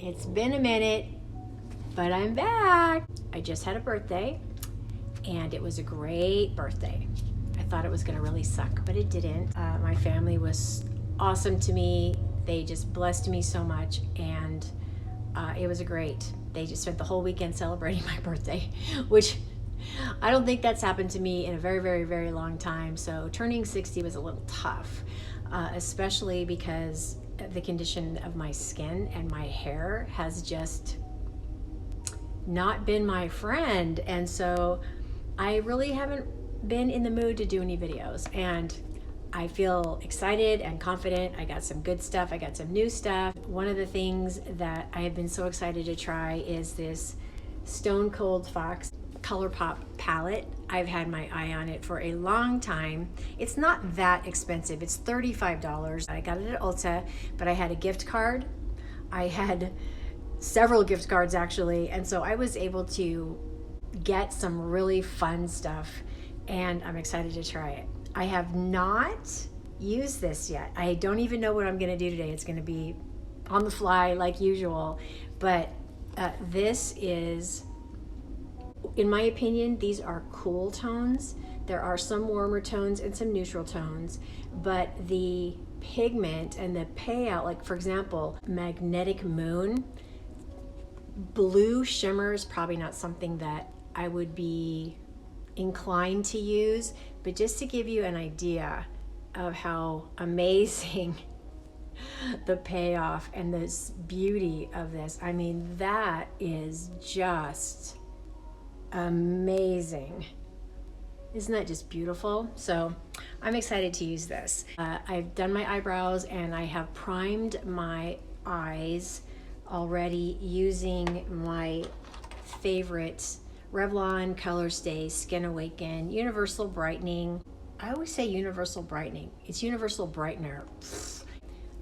It's been a minute, but I'm back. I just had a birthday, and it was a great birthday. I thought it was gonna really suck, but it didn't. My family was awesome to me. They just blessed me so much, and it was great. They just spent the whole weekend celebrating my birthday, which I don't think that's happened to me in a very, very, very long time. So turning 60 was a little tough, especially because the condition of my skin and my hair has just not been my friend. And so I really haven't been in the mood to do any videos, and I feel excited and confident. I got some good stuff. I got some new stuff. One of the things that I have been so excited to try is this Stone Cold Fox ColourPop palette. I've had my eye on it for a long time. It's not that expensive. It's $35. I got it at Ulta, but I had a gift card. I had several gift cards actually, and so I was able to get some really fun stuff, and I'm excited to try it. I have not used this yet. I don't even know what I'm gonna do today. It's gonna be on the fly like usual, but this is, in my opinion, these are cool tones. There are some warmer tones and some neutral tones, but the pigment and the payout, like for example, Magnetic Moon, blue shimmer is probably not something that I would be inclined to use, but just to give you an idea of how amazing the payoff and this beauty of this, I mean, that is just amazing. Isn't that just beautiful? So I'm excited to use this. I've done my eyebrows and I have primed my eyes already using my favorite Revlon Color Stay Skin Awaken Universal Brightening. I always say Universal Brightening. It's Universal Brightener.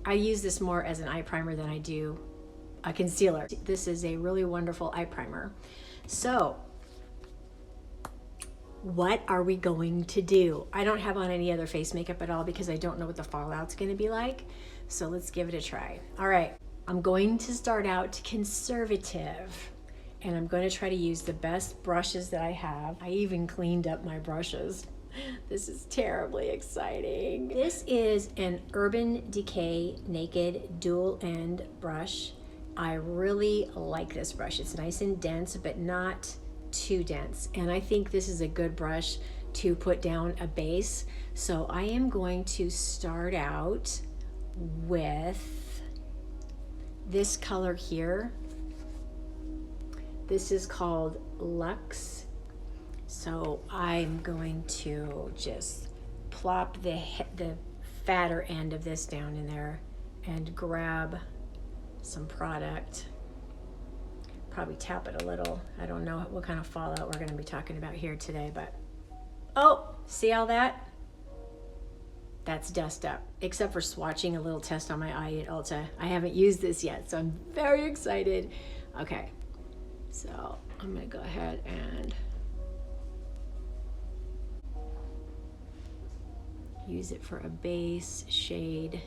I use this more as an eye primer than I do a concealer. This is a really wonderful eye primer. So what are we going to do? I don't have on any other face makeup at all because I don't know what the fallout's gonna be like. So let's give it a try. All right, I'm going to start out conservative, and I'm going to try to use the best brushes that I have. I even cleaned up my brushes. This is terribly exciting. This is an Urban Decay Naked Dual End brush. I really like this brush. It's nice and dense, but not too dense. And I think this is a good brush to put down a base. So I am going to start out with this color here. This is called Luxe. So I'm going to just plop the fatter end of this down in there and grab some product. Probably tap it a little. I don't know what kind of fallout we're going to be talking about here today, but oh, see all that? That's dust up, except for swatching a little test on my eye at Ulta. I haven't used this yet, so I'm very excited. Okay, so I'm gonna go ahead and use it for a base shade.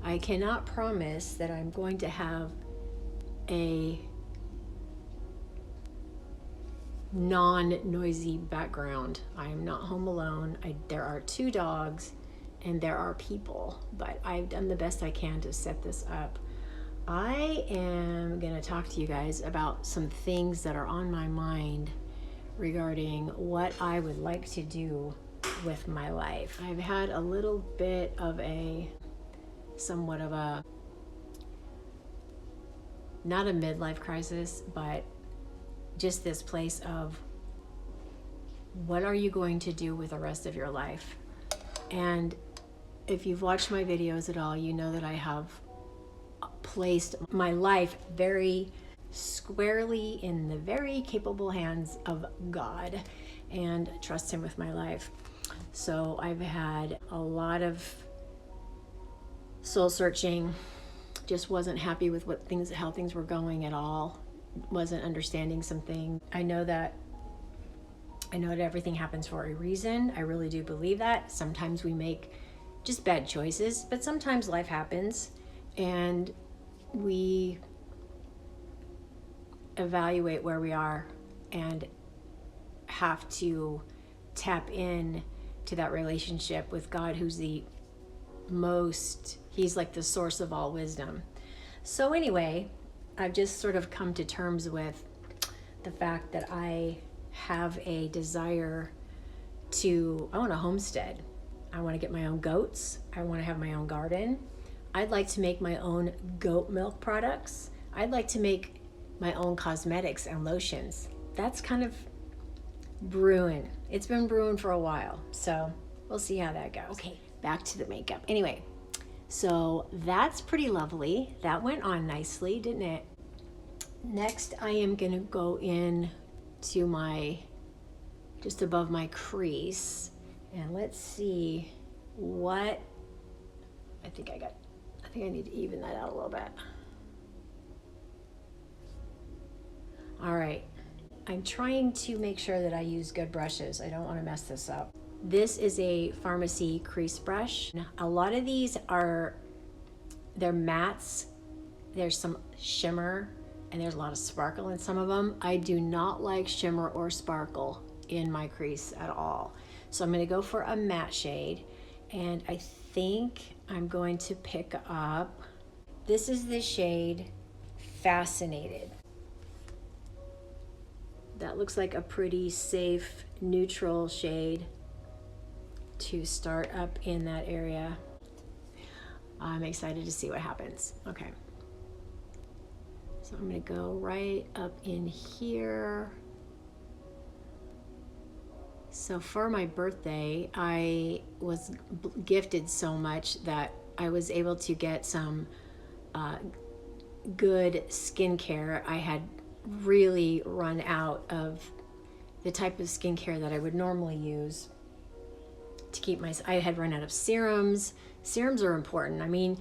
I cannot promise that I'm going to have a non-noisy background. I am not home alone. There are 2 dogs and there are people, but I've done the best I can to set this up. I am gonna talk to you guys about some things that are on my mind regarding what I would like to do with my life. I've had a little bit of somewhat of a, not a midlife crisis, but just this place of what are you going to do with the rest of your life? And if you've watched my videos at all, you know that I have placed my life very squarely in the very capable hands of God and trust Him with my life. So I've had a lot of soul searching, just wasn't happy with how things were going at all, wasn't understanding something. I know that everything happens for a reason. I really do believe that. Sometimes we make just bad choices. But sometimes life happens and we evaluate where we are and have to tap in to that relationship with God, who's he's like the source of all wisdom. So anyway, I've just sort of come to terms with the fact that I have a desire I want to homestead. I want to get my own goats. I want to have my own garden. I'd like to make my own goat milk products. I'd like to make my own cosmetics and lotions. That's kind of brewing. It's been brewing for a while, so we'll see how that goes. Okay, back to the makeup. Anyway, so that's pretty lovely. That went on nicely, didn't it? Next, I am gonna go in to just above my crease, and let's see what, I think I need to even that out a little bit. All right, I'm trying to make sure that I use good brushes. I don't want to mess this up. This is a Pharmacy crease brush. A lot of these they're mattes. There's some shimmer and there's a lot of sparkle in some of them. I do not like shimmer or sparkle in my crease at all. So I'm going to go for a matte shade, and I think I'm going to pick up, this is the shade Fascinated. That looks like a pretty safe neutral shade to start up in that area. I'm excited to see what happens. Okay. So I'm gonna go right up in here. So for my birthday, I was gifted so much that I was able to get some good skincare. I had really run out of the type of skincare that I would normally use to keep I had run out of serums. Serums are important. I mean,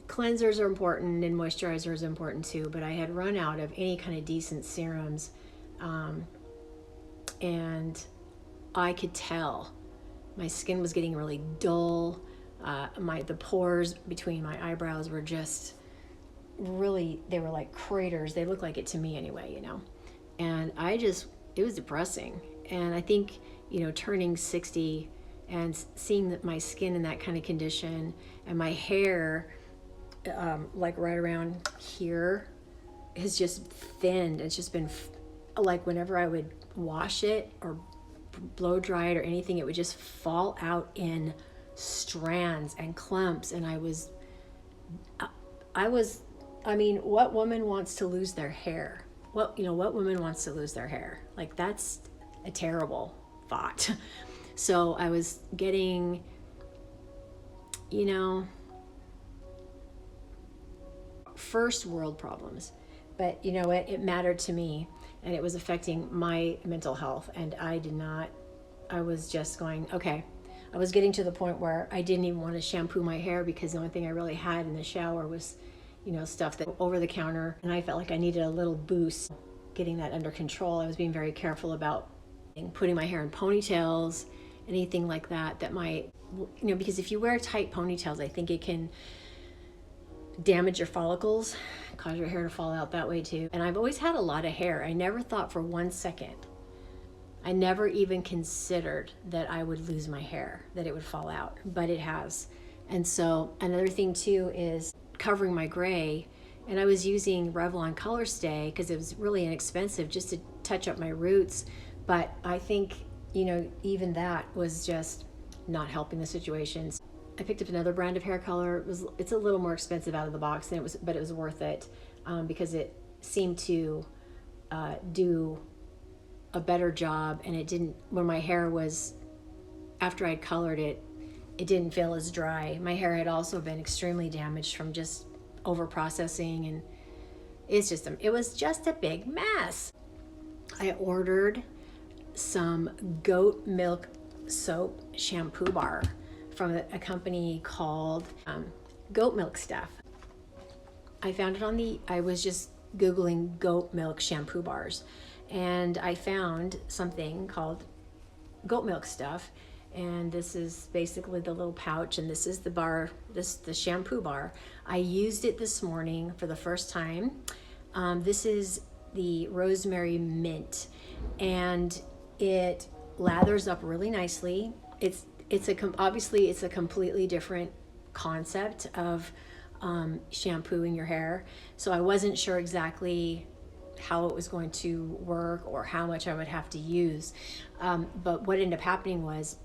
cleansers are important and moisturizer is important too, but I had run out of any kind of decent serums. And I could tell my skin was getting really dull. The pores between my eyebrows were just really, they were like craters. They looked like it to me anyway, you know. And it was depressing. And I think, you know, turning 60 and seeing that my skin in that kind of condition and my hair, like right around here, has just thinned. It's just been like whenever I would wash it or blow dry it or anything, it would just fall out in strands and clumps. And I mean, what woman wants to lose their hair? What woman wants to lose their hair? Like, that's a terrible thought. So I was getting, you know, first world problems, but you know what? It mattered to me, and it was affecting my mental health. And I was just going, okay. I was getting to the point where I didn't even want to shampoo my hair because the only thing I really had in the shower was, you know, stuff that over the counter, and I felt like I needed a little boost getting that under control. I was being very careful about putting my hair in ponytails, anything like that might, you know, because if you wear tight ponytails, I think it can damage your follicles, cause your hair to fall out that way too. And I've always had a lot of hair. I never thought for 1 second, I never even considered that I would lose my hair, that it would fall out, but it has. And so another thing too is covering my gray, and I was using Revlon Color Stay because it was really inexpensive just to touch up my roots. But I think, you know, even that was just not helping the situation. I picked up another brand of hair color. It's a little more expensive out of the box, but it was worth it because it seemed to do a better job, and it didn't, when my hair was, after I'd colored it, it didn't feel as dry. My hair had also been extremely damaged from just over processing, and it was just a big mess. I ordered some goat milk soap shampoo bar from a company called Goat Milk Stuff. I found it I was just Googling goat milk shampoo bars, and I found something called Goat Milk Stuff, And this is basically the little pouch, and this is the bar, the shampoo bar. I used it this morning for the first time. This is the rosemary mint, and it lathers up really nicely. Obviously it's a completely different concept of shampooing your hair, so I wasn't sure exactly how it was going to work or how much I would have to use, but what ended up happening was,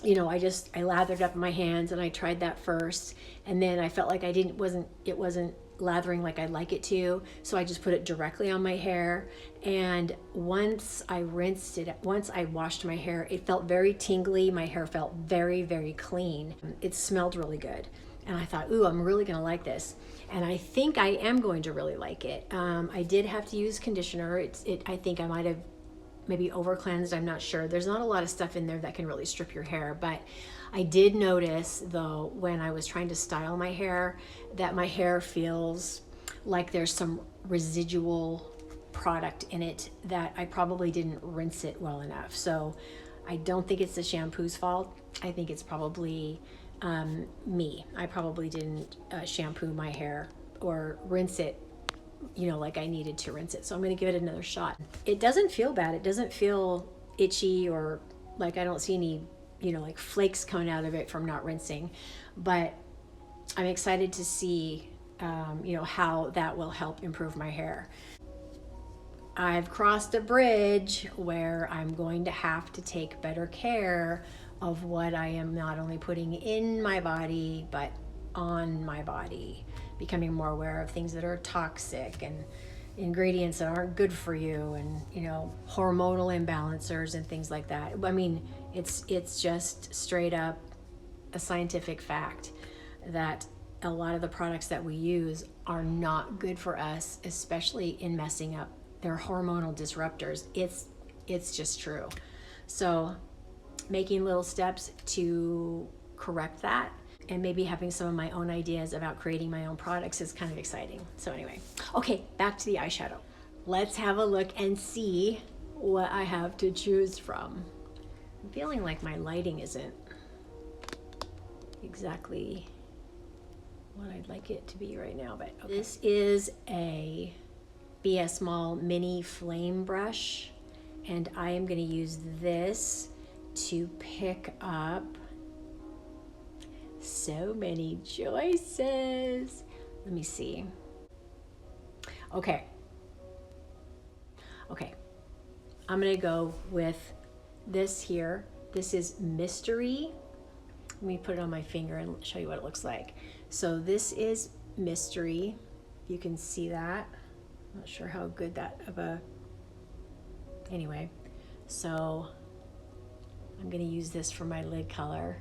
I lathered up my hands, and I tried that first, and then I felt like it wasn't lathering like I'd like it to, so I just put it directly on my hair. And once I washed my hair, it felt very tingly. My hair felt very, very clean. It smelled really good, and I thought, ooh, I'm really gonna like this, and I think I am going to really like it. I did have to use conditioner. I think I might have maybe over cleansed, I'm not sure. There's not a lot of stuff in there that can really strip your hair, but I did notice though, when I was trying to style my hair, that my hair feels like there's some residual product in it, that I probably didn't rinse it well enough. So I don't think it's the shampoo's fault. I think it's probably me. I probably didn't shampoo my hair or rinse it like I needed to rinse it. So I'm going to give it another shot. It doesn't feel bad. It doesn't feel itchy, or like I don't see any, like flakes coming out of it from not rinsing. But I'm excited to see, how that will help improve my hair. I've crossed a bridge where I'm going to have to take better care of what I am not only putting in my body, but on my body. Becoming more aware of things that are toxic and ingredients that aren't good for you, and hormonal imbalancers and things like that. I mean, it's just straight up a scientific fact that a lot of the products that we use are not good for us, especially in messing up. They're hormonal disruptors. It's just true. So making little steps to correct that, and maybe having some of my own ideas about creating my own products is kind of exciting. So anyway, okay, back to the eyeshadow. Let's have a look and see what I have to choose from. I'm feeling like my lighting isn't exactly what I'd like it to be right now, but okay. This is a BS Mall mini flame brush, and I am going to use this to pick up so many choices. Let me see. Okay, I'm gonna go with this here. This is Mystery. Let me put it on my finger and show you what it looks like. So this is Mystery. You can see that. I'm not sure how good that anyway. So I'm gonna use this for my lid color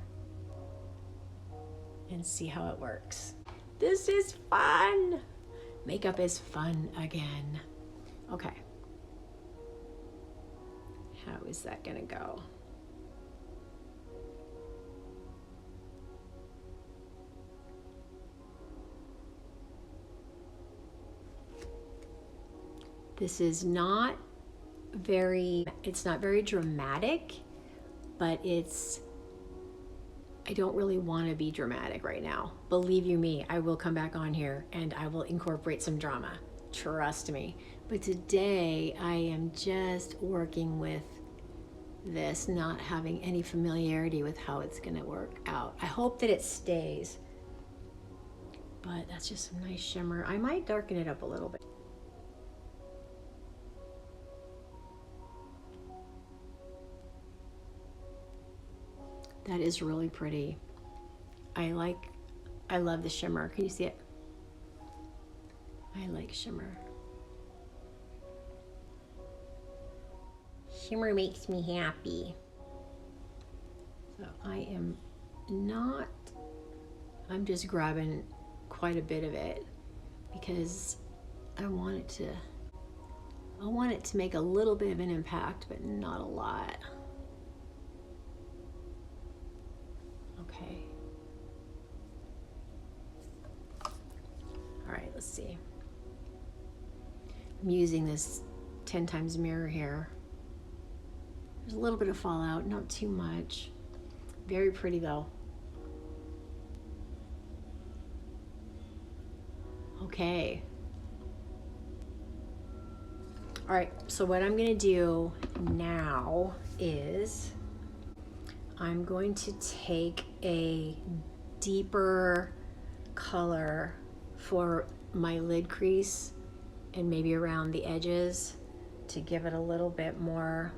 and see how it works. This is fun. Makeup is fun again. Okay. How is that gonna go? This is not it's not very dramatic, but I don't really want to be dramatic right now. Believe you me, I will come back on here and I will incorporate some drama. Trust me. But today I am just working with this, not having any familiarity with how it's going to work out. I hope that it stays. But that's just some nice shimmer. I might darken it up a little bit. That is really pretty. I love the shimmer. Can you see it? I like shimmer. Shimmer makes me happy. So I'm just grabbing quite a bit of it because I want it to make a little bit of an impact, but not a lot. Okay. All right, let's see. I'm using this 10 times mirror here. There's a little bit of fallout, not too much. Very pretty though. Okay. All right, so what I'm gonna do now is I'm going to take a deeper color for my lid crease and maybe around the edges to give it a little bit more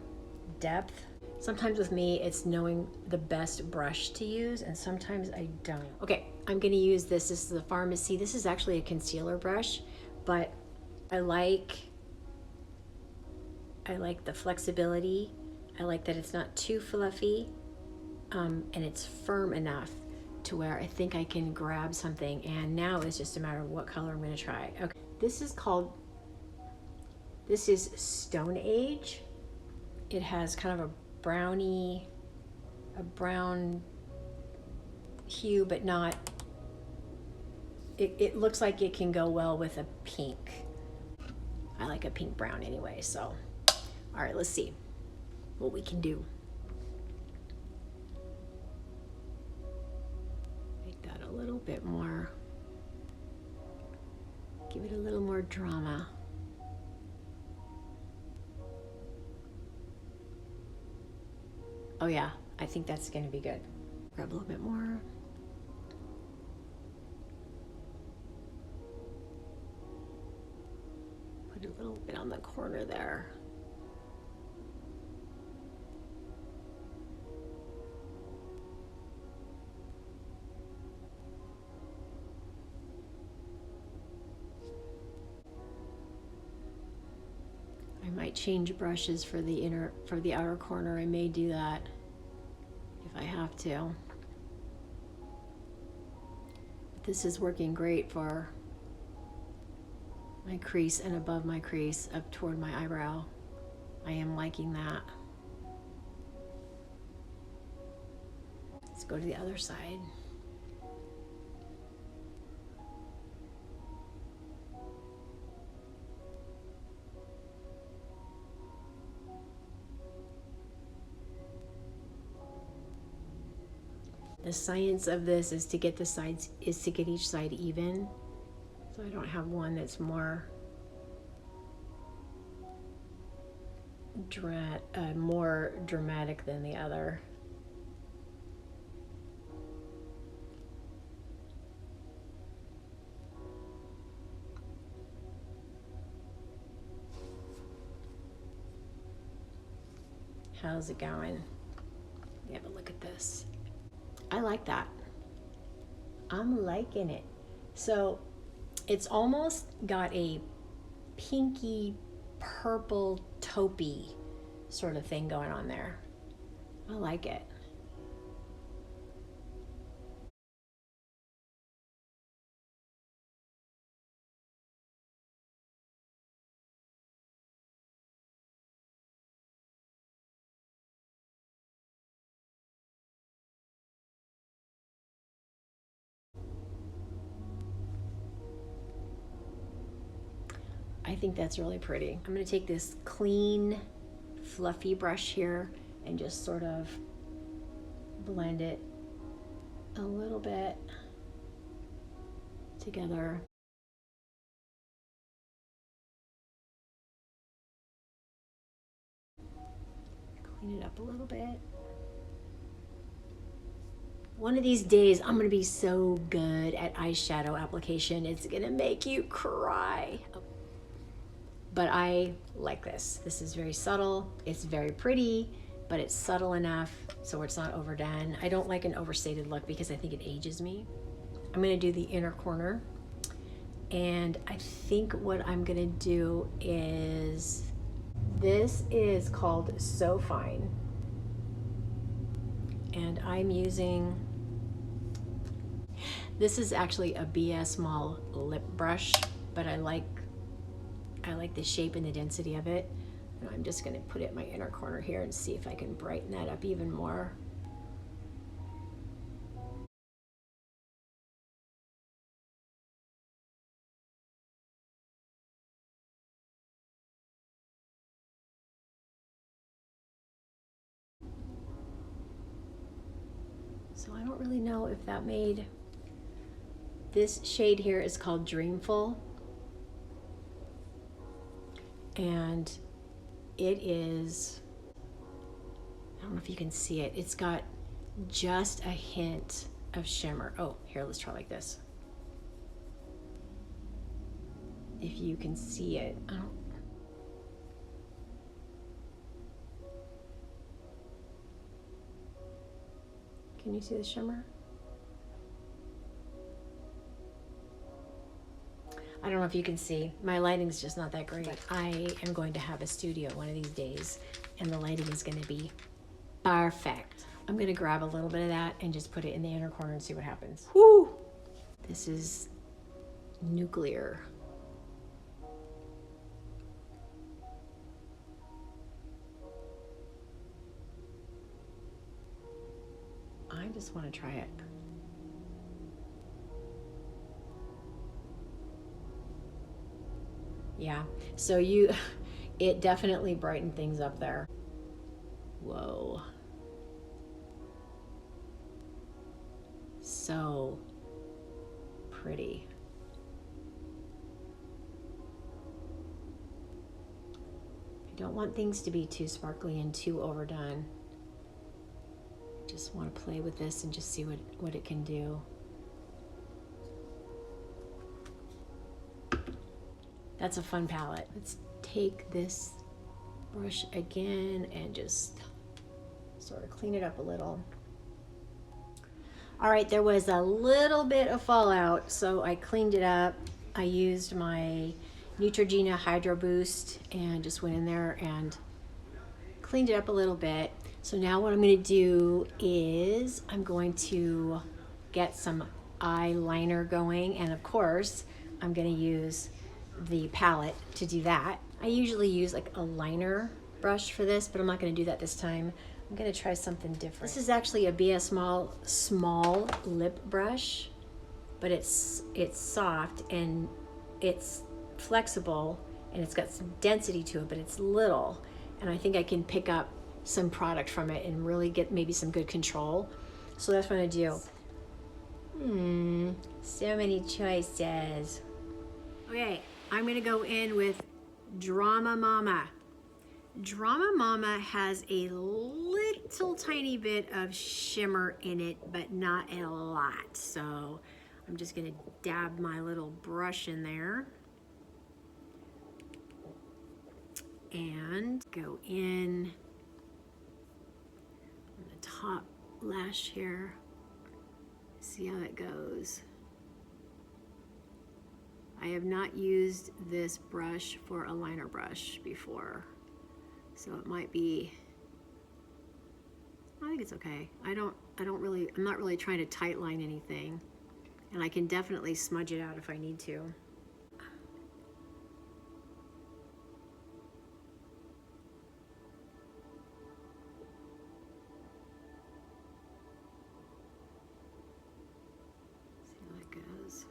depth. Sometimes with me, it's knowing the best brush to use, and sometimes I don't. Okay, I'm gonna use this. This is the Pharmacy. This is actually a concealer brush, but I like the flexibility. I like that it's not too fluffy, and it's firm enough to where I think I can grab something. And now it's just a matter of what color I'm gonna try. Okay, this is Stone Age. It has kind of a brown hue, but not, it looks like it can go well with a pink. I like a pink brown anyway, so. All right, let's see what we can do. Make that a little bit more, give it a little more drama. Oh yeah, I think that's gonna be good. Grab a little bit more. Put a little bit on the corner there. I might change brushes for the outer corner. I may do that if I have to. But this is working great for my crease and above my crease up toward my eyebrow. I am liking that. Let's go to the other side. The science of this is to get the sides, is to get each side even. So I don't have one that's more dramatic than the other. How's it going? Let me have a look at this. I like that. I'm liking it. So it's almost got a pinky purple taupey sort of thing going on there. I like it. I think that's really pretty. I'm gonna take this clean, fluffy brush here and just sort of blend it a little bit together. Clean it up a little bit. One of these days, I'm gonna be so good at eyeshadow application, it's gonna make you cry. But I like this. This is very subtle. It's very pretty, but it's subtle enough so it's not overdone. I don't like an overstated look because I think it ages me. I'm gonna do the inner corner. And I think what I'm gonna do is, this is called So Fine. And I'm using, this is actually a BS Small lip brush, but I like the shape and the density of it. And I'm just gonna put it in my inner corner here and see if I can brighten that up even more. So I don't really know if that made, this shade here is called Dreamful. And it is, I don't know if you can see it. It's got just a hint of shimmer. Oh, here, let's try like this. If you can see it. I don't, can you see the shimmer? I don't know if you can see. My lighting's just not that great. I am going to have a studio one of these days, and the lighting is going to be perfect. I'm going to grab a little bit of that and just put it in the inner corner and see what happens. Whoo! This is nuclear. I just want to try it. Yeah, so it definitely brightened things up there. Whoa. So pretty. I don't want things to be too sparkly and too overdone. I just want to play with this and just see what it can do. That's a fun palette. Let's take this brush again and just sort of clean it up a little. All right, there was a little bit of fallout, so I cleaned it up. I used my Neutrogena Hydro Boost and just went in there and cleaned it up a little bit. So now what I'm going to do is I'm going to get some eyeliner going, and of course I'm going to use the palette to do that. I usually use like a liner brush for this, but I'm not going to do that this time. I'm going to try something different. This is actually a Be small lip brush, but it's soft and it's flexible and it's got some density to it, but it's little, and I think I can pick up some product from it and really get maybe some good control. So that's what I do. So many choices. Okay, I'm gonna go in with Drama Mama. Drama Mama has a little tiny bit of shimmer in it, but not a lot. So I'm just gonna dab my little brush in there and go in on the top lash here. See how it goes. I have not used this brush for a liner brush before, so it might be, I think it's okay. I'm not really trying to tight line anything, and I can definitely smudge it out if I need to. See how it goes.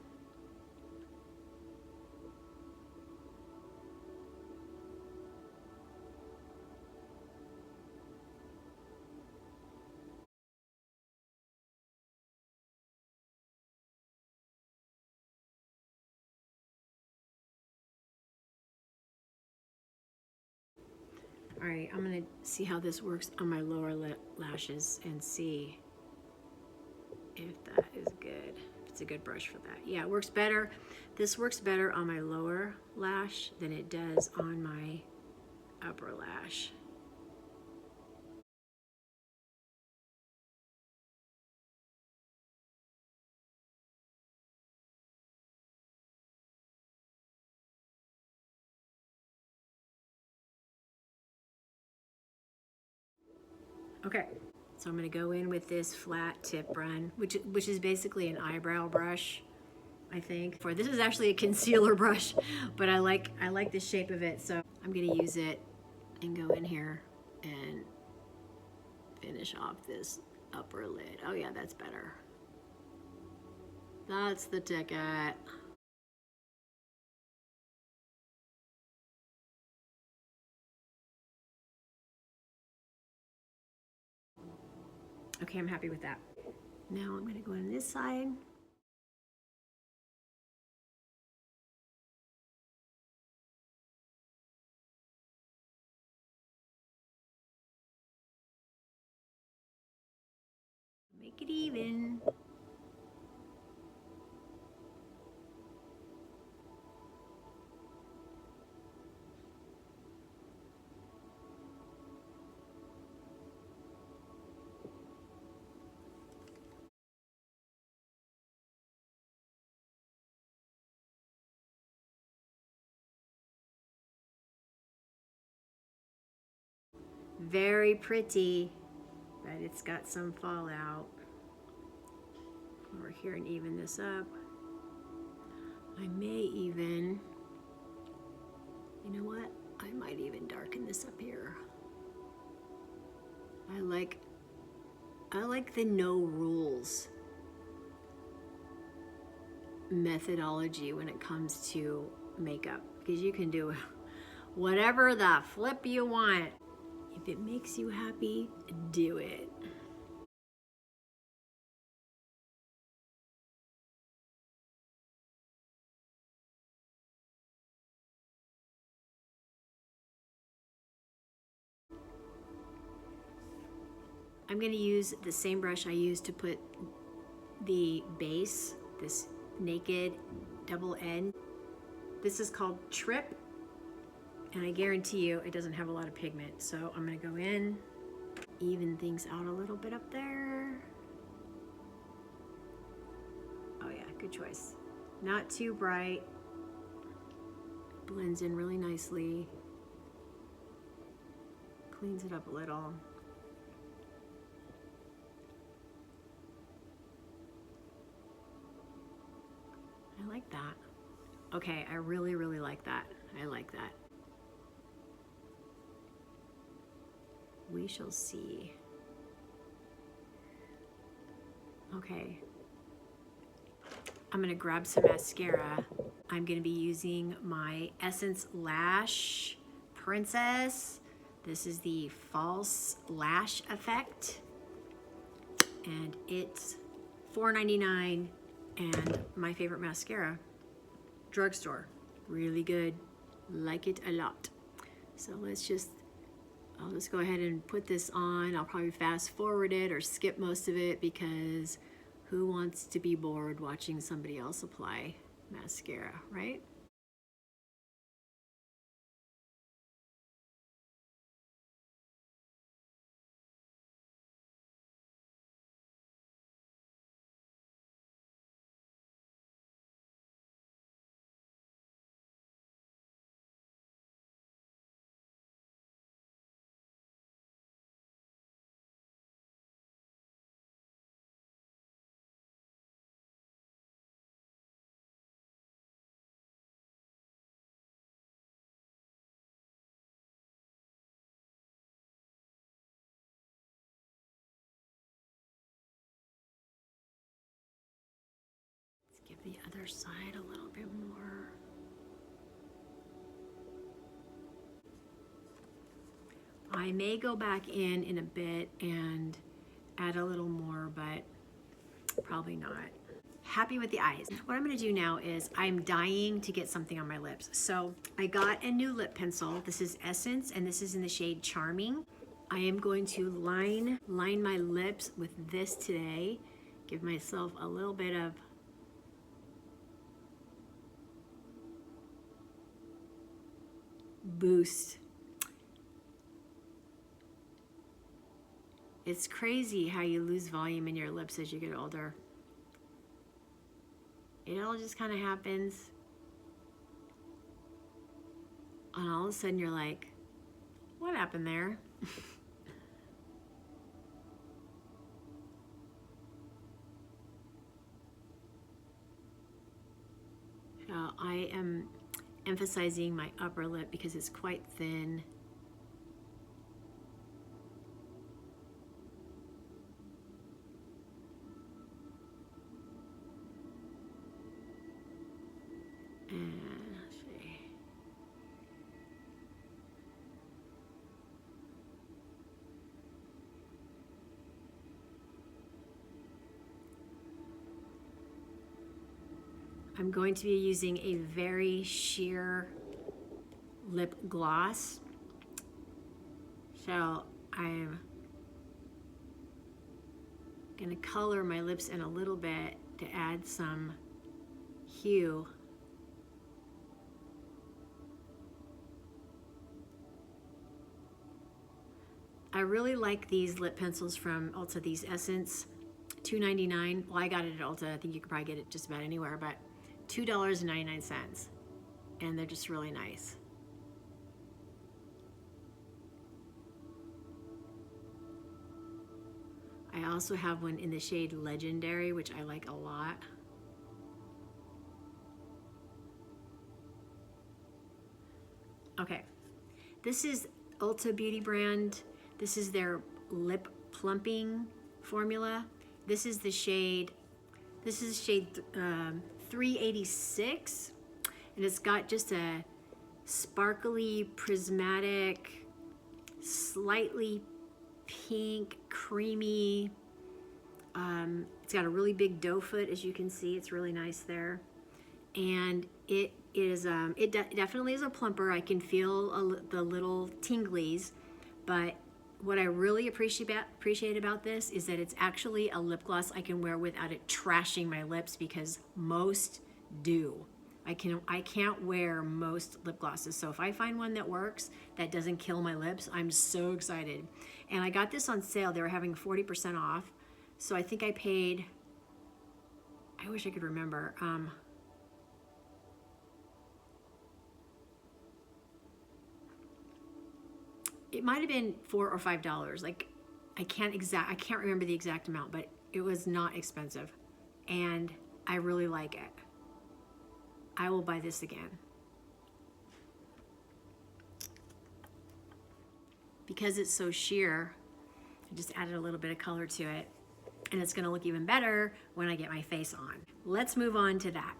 All right, I'm gonna see how this works on my lower lashes and see if that is good. If it's a good brush for that. Yeah, it works better. This works better on my lower lash than it does on my upper lash. Okay, so I'm gonna go in with this flat tip run, which is basically an eyebrow brush, I think. For this is actually a concealer brush, but I like the shape of it, so I'm gonna use it and go in here and finish off this upper lid. Oh yeah, that's better. That's the ticket. Okay, I'm happy with that. Now I'm gonna go on this side. Make it even. Very pretty, but it's got some fallout. Over here and even this up. I may even, you know what? I might even darken this up here. I like the no rules methodology when it comes to makeup, because you can do whatever the flip you want. If it makes you happy, do it. I'm going to use the same brush I used to put the base, this naked double end. This is called Trip, and I guarantee you it doesn't have a lot of pigment. So I'm going to go in, even things out a little bit up there. Oh yeah, good choice. Not too bright. Blends in really nicely. Cleans it up a little. I like that. Okay, I really, really like that. I like that. We shall see. Okay. I'm gonna grab some mascara. I'm gonna be using my Essence Lash Princess. This is the False Lash Effect. And it's $4.99, and my favorite mascara. Drugstore, really good, like it a lot. So I'll just go ahead and put this on. I'll probably fast forward it or skip most of it, because who wants to be bored watching somebody else apply mascara, right? Let's give the other side a little bit more. I may go back in a bit and add a little more, but probably not. Happy with the eyes. What I'm gonna do now is I'm dying to get something on my lips. So I got a new lip pencil. This is Essence, and this is in the shade Charming. I am going to line my lips with this today. Give myself a little bit of boost. It's crazy how you lose volume in your lips as you get older. It all just kind of happens. And all of a sudden you're like, what happened there? So I am emphasizing my upper lip because it's quite thin. And let's see. I'm going to be using a very sheer lip gloss. So I'm going to color my lips in a little bit to add some hue. I really like these lip pencils from Ulta, these Essence, $2.99. Well, I got it at Ulta. I think you could probably get it just about anywhere, but $2.99. And they're just really nice. I also have one in the shade Legendary, which I like a lot. Okay, this is Ulta Beauty brand. This is their lip plumping formula. This is the shade, this is shade 386, and it's got just a sparkly, prismatic, slightly pink, creamy. It's got a really big doe foot, as you can see. It's really nice there. And it is, definitely is a plumper. I can feel the little tinglies, but what I really appreciate about this is that it's actually a lip gloss I can wear without it trashing my lips, because most do. I can't wear most lip glosses. So if I find one that works, that doesn't kill my lips, I'm so excited. And I got this on sale. They were having 40% off. So I think I paid, I wish I could remember. It might have been $4 or $5. Like, I can't remember the exact amount, but it was not expensive. And I really like it. I will buy this again. Because it's so sheer, I just added a little bit of color to it, and it's gonna look even better when I get my face on. Let's move on to that.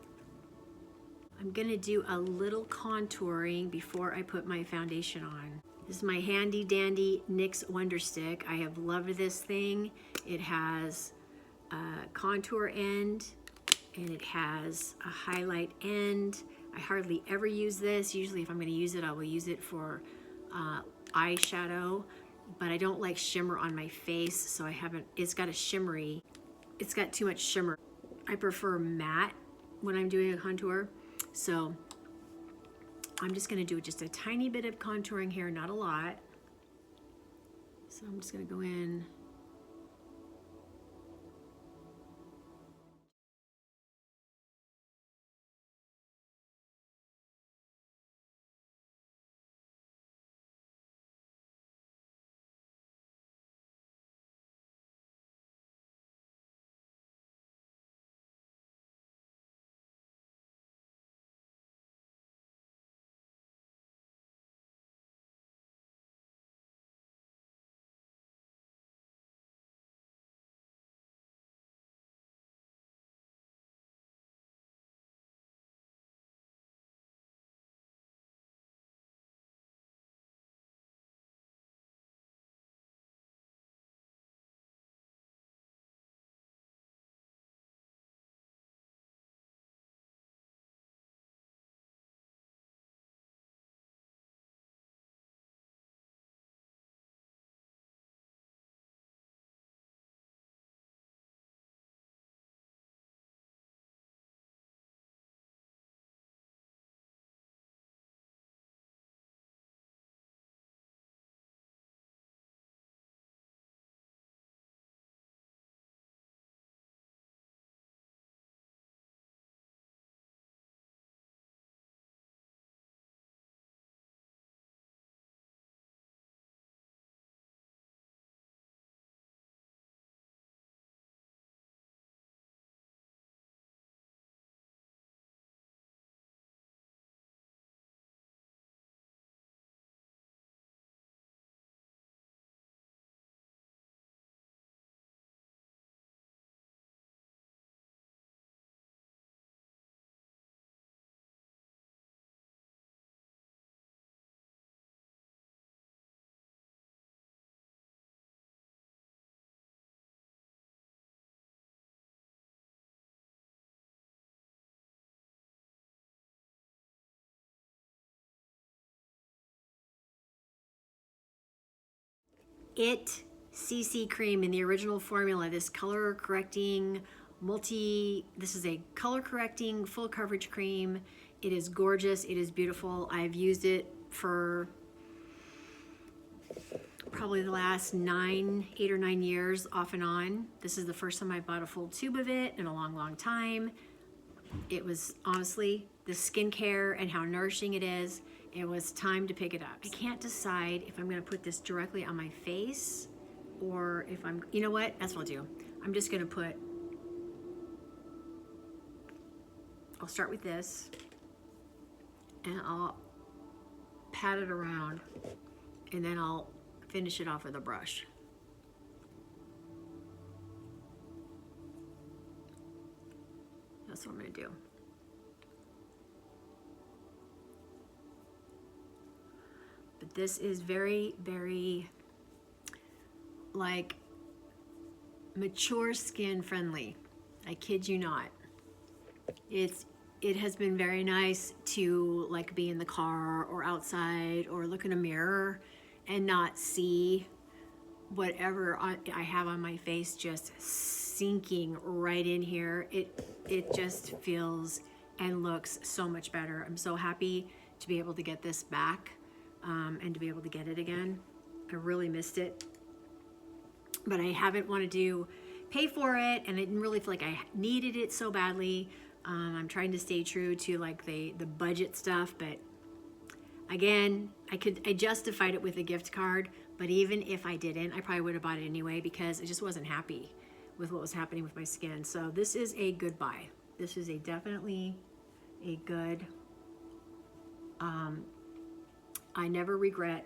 I'm gonna do a little contouring before I put my foundation on. This is my handy dandy NYX Wonder Stick. I have loved this thing. It has a contour end, and it has a highlight end. I hardly ever use this. Usually if I'm gonna use it, I will use it for eyeshadow, but I don't like shimmer on my face, so I haven't, it's got too much shimmer. I prefer matte when I'm doing a contour, so I'm just gonna do just a tiny bit of contouring here, not a lot. So I'm just gonna go in It CC cream in the original formula, this color correcting this is a color correcting full coverage cream. It is gorgeous, it is beautiful. I've used it for probably the last 8 or 9 years off and on. This is the first time I bought a full tube of it in a long time. It was honestly the skincare and how nourishing it is. It was time to pick it up. I can't decide if I'm gonna put this directly on my face or if you know what, that's what I'll do. I'm just gonna I'll start with this and I'll pat it around and then I'll finish it off with a brush. That's what I'm gonna do. But this is very, very like mature skin friendly. I kid you not. It has been very nice to like be in the car or outside or look in a mirror and not see whatever I have on my face just sinking right in here. It just feels and looks so much better. I'm so happy to be able to get this back and to be able to get it again. I really missed it, but I haven't wanted to pay for it, and I didn't really feel like I needed it so badly. I'm trying to stay true to like the budget stuff, but again, I justified it with a gift card, but even if I didn't, I probably would have bought it anyway because I just wasn't happy with what was happening with my skin. So this is a good buy. This is definitely a good, I never regret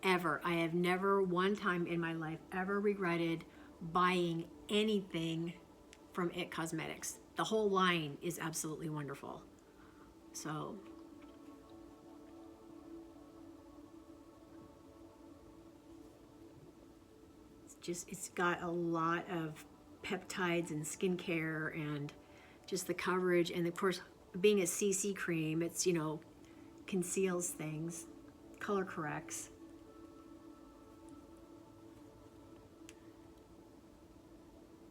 ever. I have never one time in my life ever regretted buying anything from IT Cosmetics. The whole line is absolutely wonderful. So it's got a lot of peptides and skincare and just the coverage, and of course being a CC cream, it's, you know, conceals things, color corrects.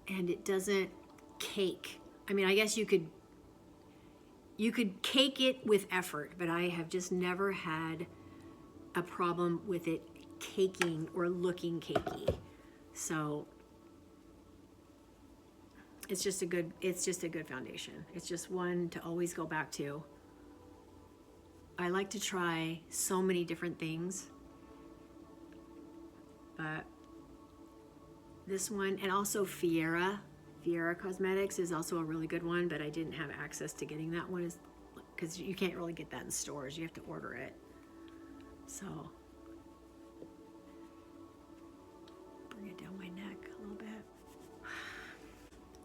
And it doesn't cake. I mean, I guess you could cake it with effort, but I have just never had a problem with it caking or looking cakey. So it's just a good foundation. It's just one to always go back to. I like to try so many different things, but this one, and also Fiera Cosmetics is also a really good one, but I didn't have access to getting that one because you can't really get that in stores. You have to order it. So bring it down my neck a little bit.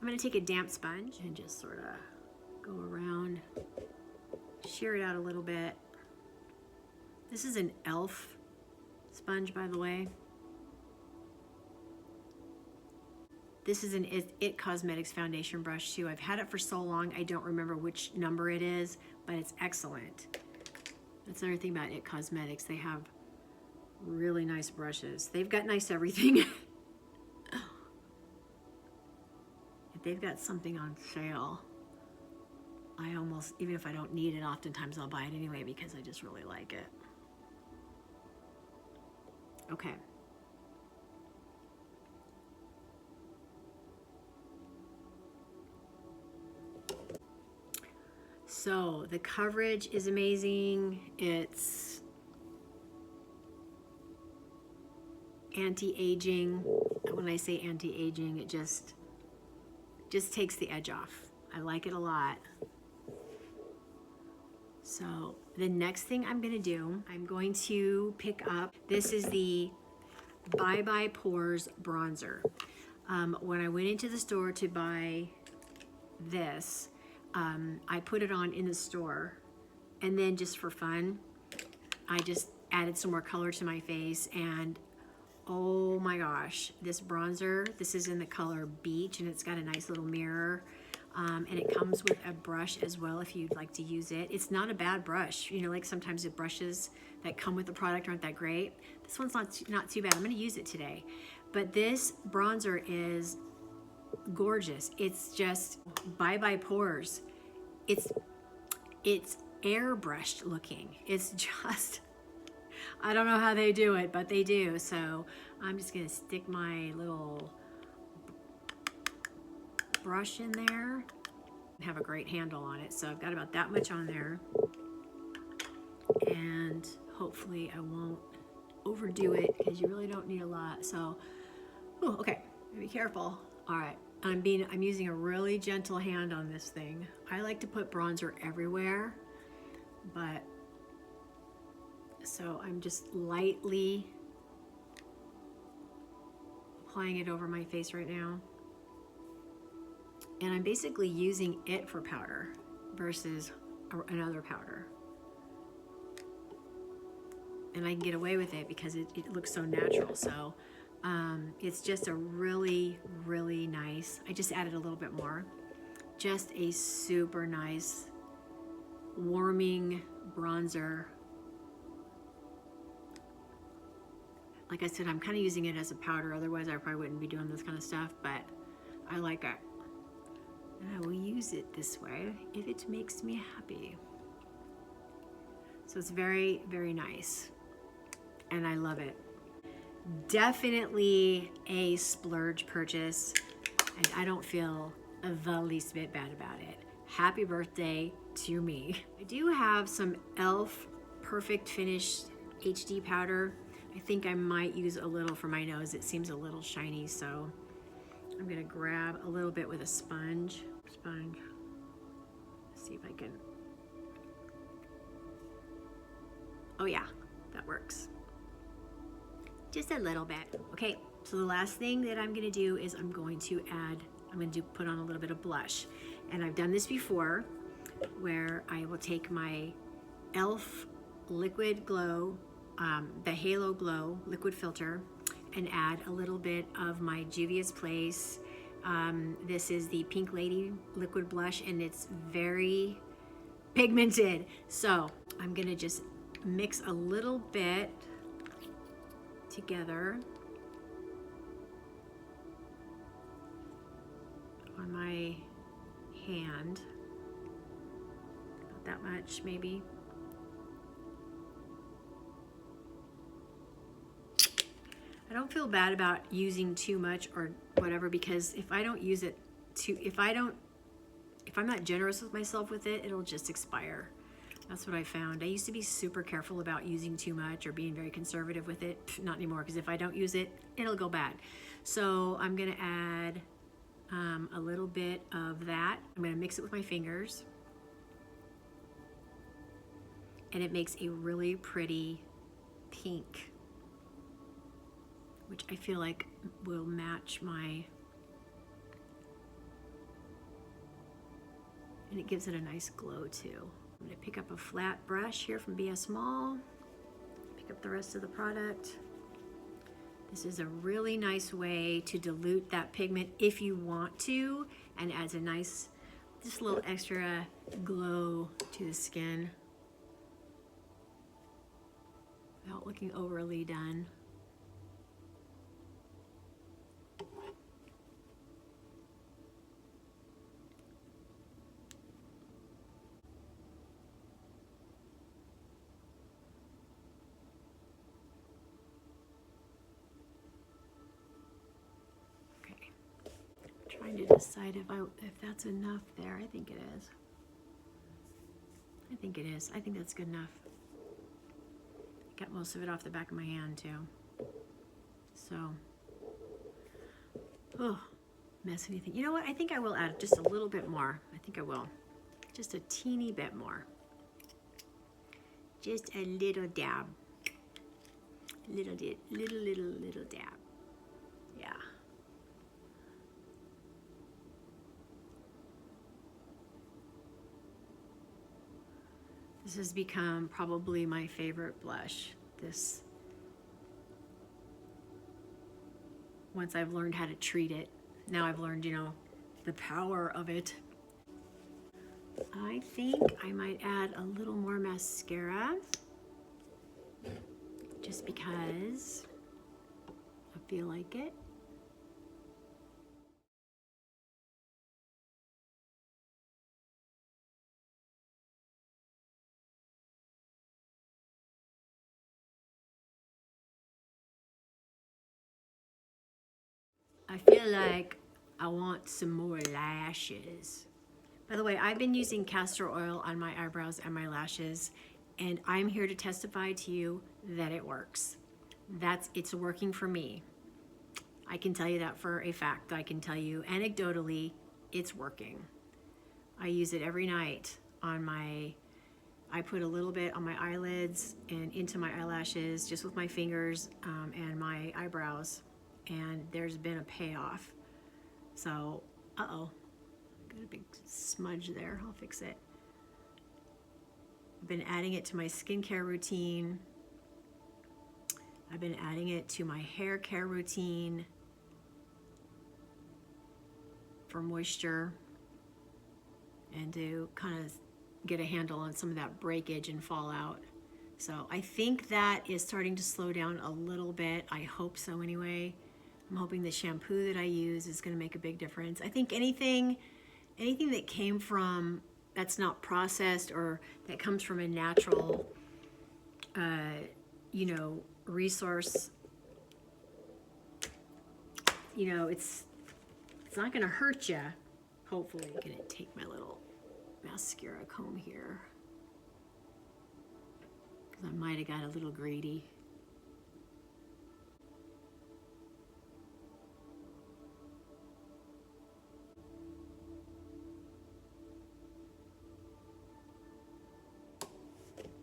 I'm gonna take a damp sponge and just sort of go around, shear it out a little bit. This is an e.l.f. sponge, by the way. This is an IT Cosmetics foundation brush too. I've had it for so long, I don't remember which number it is, but it's excellent. That's another thing about IT Cosmetics. They have really nice brushes. They've got nice everything. If they've got something on sale, I almost, even if I don't need it, oftentimes I'll buy it anyway because I just really like it. Okay. So the coverage is amazing. It's anti-aging. When I say anti-aging, it just takes the edge off. I like it a lot. So the next thing I'm gonna do, I'm going to pick up, this is the Bye Bye Pores bronzer. When I went into the store to buy this, I put it on in the store, and then just for fun, I just added some more color to my face, and oh my gosh, this bronzer, this is in the color Beach, and it's got a nice little mirror. And it comes with a brush as well if you'd like to use it. It's not a bad brush. You know, like sometimes the brushes that come with the product aren't that great. This one's not too bad. I'm gonna use it today. But this bronzer is gorgeous. It's just bye-bye pores. It's airbrushed looking. It's just, I don't know how they do it, but they do. So I'm just gonna stick my little brush in there and have a great handle on it. So I've got about that much on there, and hopefully I won't overdo it because you really don't need a lot. So, oh, okay, be careful. All right, I'm using a really gentle hand on this thing. I like to put bronzer everywhere, but so I'm just lightly applying it over my face right now. And I'm basically using it for powder versus another powder. And I can get away with it because it looks so natural. So it's just a really, really nice, I just added a little bit more. Just a super nice, warming bronzer. Like I said, I'm kind of using it as a powder. Otherwise, I probably wouldn't be doing this kind of stuff, but I like it. And I will use it this way if it makes me happy. So it's very, very nice. And I love it. Definitely a splurge purchase. And I don't feel the least bit bad about it. Happy birthday to me. I do have some e.l.f. Perfect Finish HD powder. I think I might use a little for my nose. It seems a little shiny, so I'm gonna grab a little bit with a sponge. See if I can. Oh yeah, that works. Just a little bit. Okay, so the last thing that I'm gonna do is I'm going to put on a little bit of blush. And I've done this before where I will take my e.l.f. Liquid Glow, the Halo Glow liquid filter, and add a little bit of my Juvia's Place. This is the Pink Lady liquid blush, and it's very pigmented. So I'm gonna just mix a little bit together on my hand, about that much maybe. I don't feel bad about using too much or whatever, because if I don't use it if I'm not generous with myself with it, it'll just expire. That's what I found. I used to be super careful about using too much or being very conservative with it. Not anymore, because if I don't use it, it'll go bad. So I'm gonna add a little bit of that. I'm gonna mix it with my fingers. And it makes a really pretty pink, which I feel like will match and it gives it a nice glow too. I'm gonna pick up a flat brush here from BS Mall, pick up the rest of the product. This is a really nice way to dilute that pigment if you want to, and adds a nice, just a little extra glow to the skin without looking overly done. Trying to decide if that's enough there. I think it is. I think it is. I think that's good enough. Got most of it off the back of my hand too. So, oh, mess anything. You know what? I think I will add just a little bit more. I think I will. Just a teeny bit more. Just a little dab. Little dab. Yeah. This has become probably my favorite blush. This, once I've learned how to treat it. Now I've learned, you know, the power of it. I think I might add a little more mascara just because I feel like it. I feel like I want some more lashes. By the way, I've been using castor oil on my eyebrows and my lashes, and I'm here to testify to you that it works. It's working for me. I can tell you that for a fact. I can tell you anecdotally, it's working. I use it every night on I put a little bit on my eyelids and into my eyelashes just with my fingers and my eyebrows, and there's been a payoff. So, uh-oh, got a big smudge there. I'll fix it. I've been adding it to my skincare routine. I've been adding it to my hair care routine for moisture and to kind of get a handle on some of that breakage and fallout. So I think that is starting to slow down a little bit. I hope so anyway. I'm hoping the shampoo that I use is going to make a big difference. I think anything that came from, that's not processed or that comes from a natural, resource, it's not going to hurt you. Hopefully. I'm going to take my little mascara comb here because I might have got a little greedy.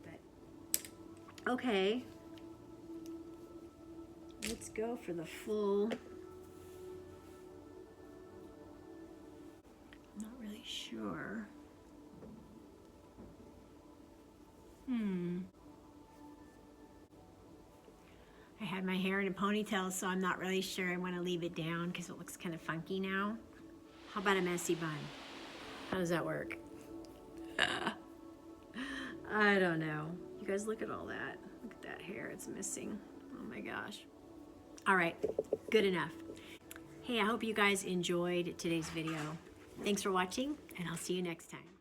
But okay, let's go for the full. I'm not really sure. I had my hair in a ponytail, so I'm not really sure I want to leave it down because it looks kind of funky now. How about a messy bun? How does that work? I don't know. You guys look at all that. Look at that hair, it's missing. Oh my gosh. All right, good enough. Hey, I hope you guys enjoyed today's video. Thanks for watching, and I'll see you next time.